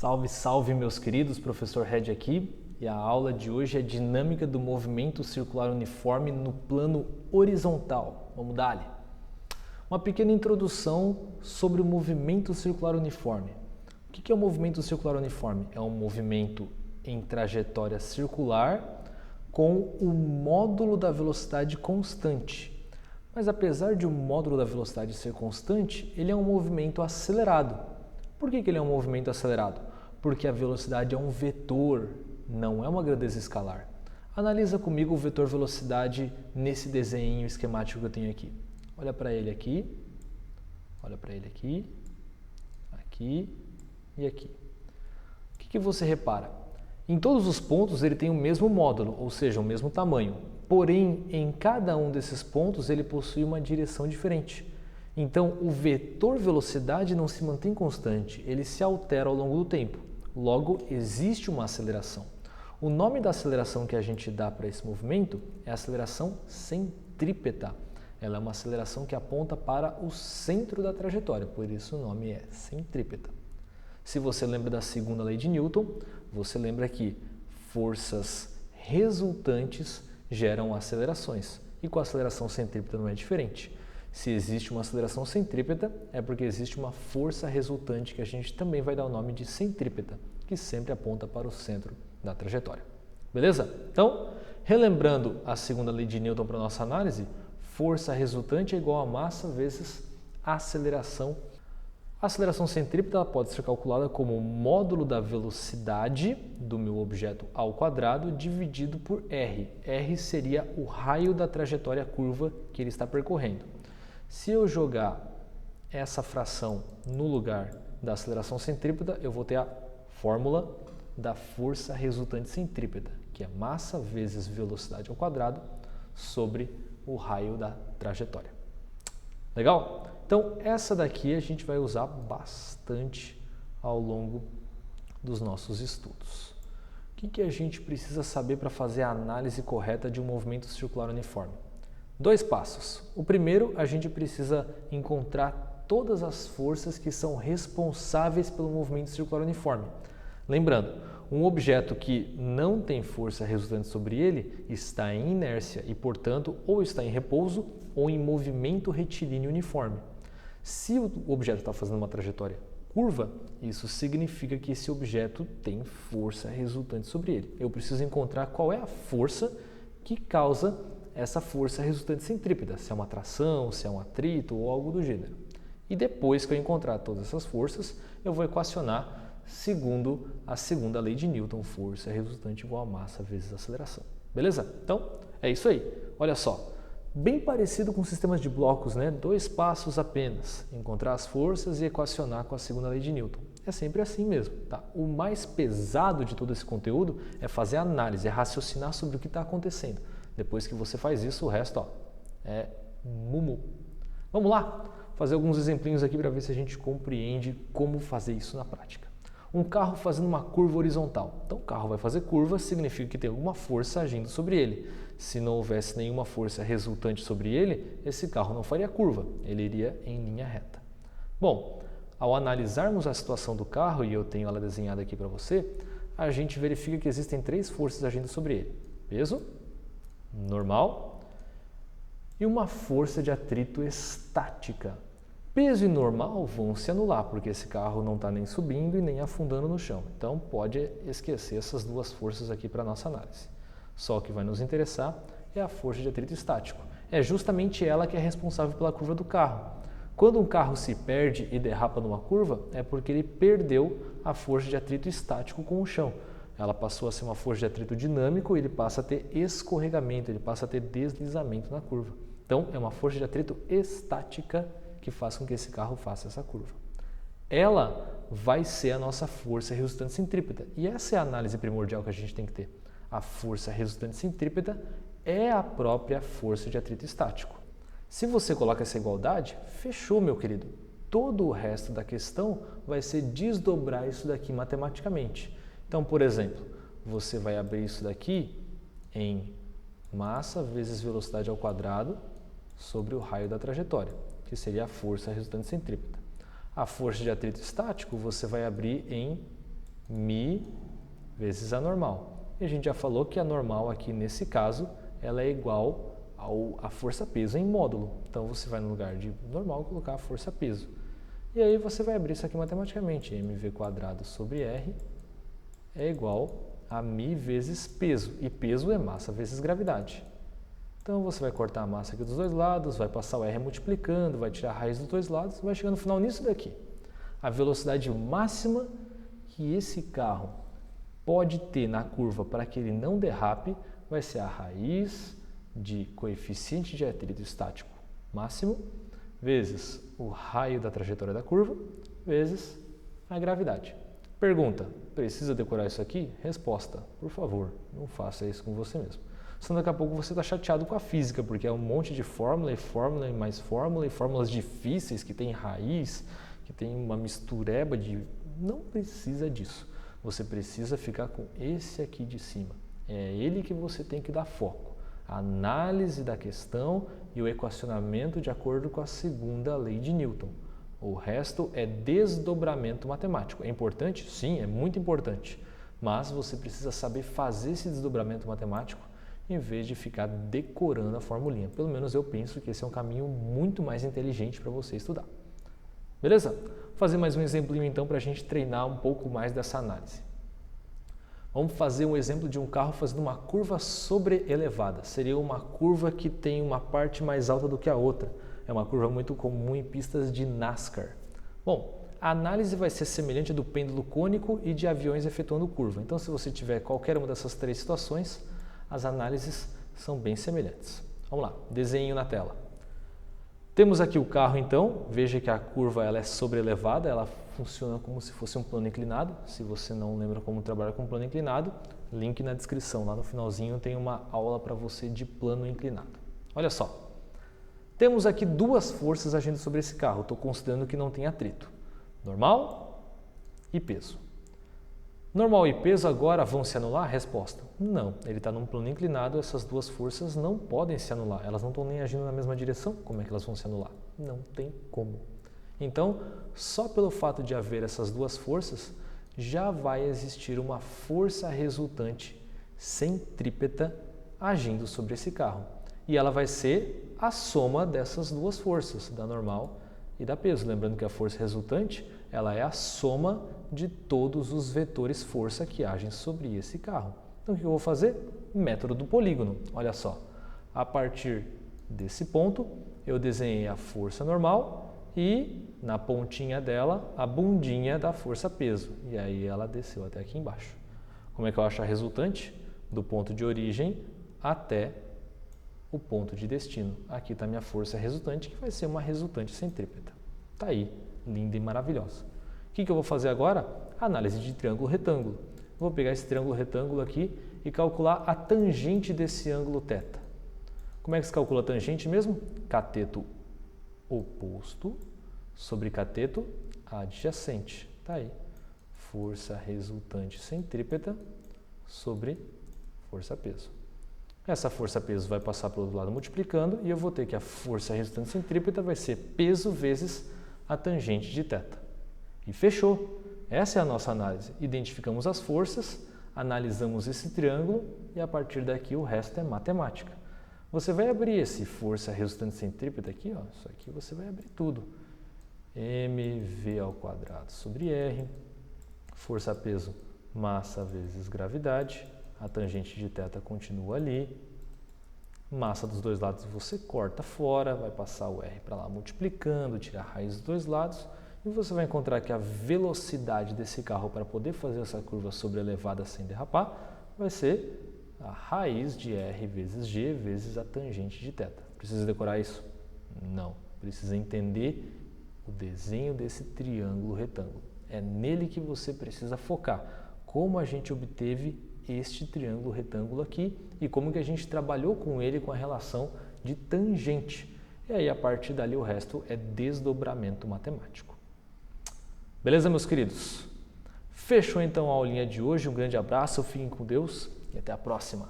Salve, salve meus queridos, professor Red aqui, e a aula de hoje é dinâmica do movimento circular uniforme no plano horizontal. Vamos dar-lhe. Uma pequena introdução sobre o movimento circular uniforme. O que é o movimento circular uniforme? É um movimento em trajetória circular com o módulo da velocidade constante. Mas apesar de o módulo da velocidade ser constante, ele é um movimento acelerado. Por que ele é um movimento acelerado? Porque a velocidade é um vetor, não é uma grandeza escalar. Analisa comigo o vetor velocidade nesse desenho esquemático que eu tenho aqui. Olha para ele aqui, olha para ele aqui, aqui e aqui. O que você repara? Em todos os pontos ele tem o mesmo módulo, ou seja, o mesmo tamanho. Porém, em cada um desses pontos ele possui uma direção diferente. Então, o vetor velocidade não se mantém constante, ele se altera ao longo do tempo. Logo, existe uma aceleração. O nome da aceleração que a gente dá para esse movimento é aceleração centrípeta. Ela é uma aceleração que aponta para o centro da trajetória, por isso o nome é centrípeta. Se você lembra da segunda lei de Newton, você lembra que forças resultantes geram acelerações. E com a aceleração centrípeta não é diferente. Se existe uma aceleração centrípeta, é porque existe uma força resultante que a gente também vai dar o nome de centrípeta, que sempre aponta para o centro da trajetória. Beleza? Então, relembrando a segunda lei de Newton para a nossa análise, força resultante é igual a massa vezes aceleração. A aceleração centrípeta pode ser calculada como o módulo da velocidade do meu objeto ao quadrado dividido por r. R seria o raio da trajetória curva que ele está percorrendo. Se eu jogar essa fração no lugar da aceleração centrípeta, eu vou ter a fórmula da força resultante centrípeta, que é massa vezes velocidade ao quadrado sobre o raio da trajetória. Legal? Então, essa daqui a gente vai usar bastante ao longo dos nossos estudos. O que a gente precisa saber para fazer a análise correta de um movimento circular uniforme? 2 passos. O primeiro, a gente precisa encontrar todas as forças que são responsáveis pelo movimento circular uniforme. Lembrando, um objeto que não tem força resultante sobre ele está em inércia e, portanto, ou está em repouso ou em movimento retilíneo uniforme. Se o objeto está fazendo uma trajetória curva, isso significa que esse objeto tem força resultante sobre ele. Eu preciso encontrar qual é a força que causa essa força resultante centrípeta, se é uma tração, se é um atrito ou algo do gênero. E depois que eu encontrar todas essas forças, eu vou equacionar segundo a segunda lei de Newton, força resultante igual a massa vezes aceleração. Beleza? Então, é isso aí. Olha só, bem parecido com sistemas de blocos, né? 2 passos apenas, encontrar as forças e equacionar com a segunda lei de Newton. É sempre assim mesmo, tá? O mais pesado de todo esse conteúdo é fazer análise, é raciocinar sobre o que está acontecendo. Depois que você faz isso, o resto é mumu. Vamos lá? Fazer alguns exemplinhos aqui para ver se a gente compreende como fazer isso na prática. Um carro fazendo uma curva horizontal. Então, o carro vai fazer curva, significa que tem alguma força agindo sobre ele. Se não houvesse nenhuma força resultante sobre ele, esse carro não faria curva, ele iria em linha reta. Bom, ao analisarmos a situação do carro, e eu tenho ela desenhada aqui para você, a gente verifica que existem 3 forças agindo sobre ele. Peso normal e uma força de atrito estática. Peso e normal vão se anular, porque esse carro não está nem subindo e nem afundando no chão. Então, pode esquecer essas 2 forças aqui para a nossa análise. Só o que vai nos interessar é a força de atrito estático. É justamente ela que é responsável pela curva do carro. Quando um carro se perde e derrapa numa curva, é porque ele perdeu a força de atrito estático com o chão. Ela passou a ser uma força de atrito dinâmico e ele passa a ter escorregamento, ele passa a ter deslizamento na curva. Então, é uma força de atrito estática que faz com que esse carro faça essa curva. Ela vai ser a nossa força resultante centrípeta. E essa é a análise primordial que a gente tem que ter. A força resultante centrípeta é a própria força de atrito estático. Se você coloca essa igualdade, fechou, meu querido. Todo o resto da questão vai ser desdobrar isso daqui matematicamente. Então, por exemplo, você vai abrir isso daqui em massa vezes velocidade ao quadrado sobre o raio da trajetória, que seria a força resultante centrípeta. A força de atrito estático você vai abrir em Mi vezes a normal. E a gente já falou que a normal aqui nesse caso, ela é igual à força-peso em módulo. Então você vai no lugar de normal colocar a força-peso. E aí você vai abrir isso aqui matematicamente. mv² sobre r é igual a mi vezes peso. E peso é massa vezes gravidade. Então você vai cortar a massa aqui dos dois lados, vai passar o r multiplicando, vai tirar a raiz dos dois lados, vai chegar no final nisso daqui. A velocidade máxima que esse carro pode ter na curva para que ele não derrape vai ser a raiz de coeficiente de atrito estático máximo vezes o raio da trajetória da curva vezes a gravidade. Pergunta, precisa decorar isso aqui? Resposta, por favor, não faça isso com você mesmo. Senão daqui a pouco você está chateado com a física, porque é um monte de fórmula e mais fórmula e fórmulas difíceis que tem raiz, que tem uma mistureba de... Não precisa disso. Você precisa ficar com esse aqui de cima. É ele que você tem que dar foco. A análise da questão e o equacionamento de acordo com a segunda lei de Newton. O resto é desdobramento matemático. É importante? Sim, é muito importante. Mas você precisa saber fazer esse desdobramento matemático em vez de ficar decorando a formulinha. Pelo menos eu penso que esse é um caminho muito mais inteligente para você estudar. Beleza? Vou fazer mais um exemplinho então para a gente treinar um pouco mais dessa análise. Vamos fazer um exemplo de um carro fazendo uma curva sobreelevada. Seria uma curva que tem uma parte mais alta do que a outra. É uma curva muito comum em pistas de NASCAR. Bom, a análise vai ser semelhante à do pêndulo cônico e de aviões efetuando curva. Então, se você tiver qualquer uma dessas três situações, as análises são bem semelhantes. Vamos lá, desenho na tela. Temos aqui o carro então, veja que a curva ela é sobreelevada, ela funciona como se fosse um plano inclinado. Se você não lembra como trabalhar com plano inclinado, link na descrição, lá no finalzinho tem uma aula para você de plano inclinado. Olha só, temos aqui duas forças agindo sobre esse carro, estou considerando que não tem atrito, normal e peso. Normal e peso agora vão se anular? Resposta, não. Ele está num plano inclinado, essas duas forças não podem se anular. Elas não estão nem agindo na mesma direção. Como é que elas vão se anular? Não tem como. Então, só pelo fato de haver essas duas forças, já vai existir uma força resultante centrípeta agindo sobre esse carro. E ela vai ser a soma dessas duas forças, da normal e da peso. Lembrando que a força resultante ela é a soma de todos os vetores força que agem sobre esse carro. Então, o que eu vou fazer? Método do polígono. Olha só, a partir desse ponto, eu desenhei a força normal e, na pontinha dela, a bundinha da força peso. E aí ela desceu até aqui embaixo. Como é que eu acho a resultante? Do ponto de origem até o ponto de destino. Aqui está a minha força resultante, que vai ser uma resultante centrípeta. Está aí, linda e maravilhosa. O que eu vou fazer agora? Análise de triângulo retângulo. Vou pegar esse triângulo retângulo aqui e calcular a tangente desse ângulo θ. Como é que se calcula a tangente mesmo? Cateto oposto sobre cateto adjacente. Está aí. Força resultante centrípeta sobre força-peso. Essa força-peso vai passar para o outro lado multiplicando e eu vou ter que a força resultante centrípeta vai ser peso vezes a tangente de θ. E fechou. Essa é a nossa análise. Identificamos as forças, analisamos esse triângulo e a partir daqui o resto é matemática. Você vai abrir esse força resultante centrípeta aqui, ó, isso aqui você vai abrir tudo. mv² sobre r, força-peso, massa vezes gravidade, a tangente de θ continua ali, massa dos dois lados você corta fora, vai passar o r para lá multiplicando, tirar a raiz dos dois lados, e você vai encontrar que a velocidade desse carro para poder fazer essa curva sobreelevada sem derrapar vai ser a raiz de r vezes g vezes a tangente de θ. Precisa decorar isso? Não. Precisa entender o desenho desse triângulo retângulo. É nele que você precisa focar. Como a gente obteve este triângulo retângulo aqui e como que a gente trabalhou com ele com a relação de tangente. E aí, a partir dali, o resto é desdobramento matemático. Beleza, meus queridos? Fechou então a aulinha de hoje. Um grande abraço, fiquem com Deus e até a próxima.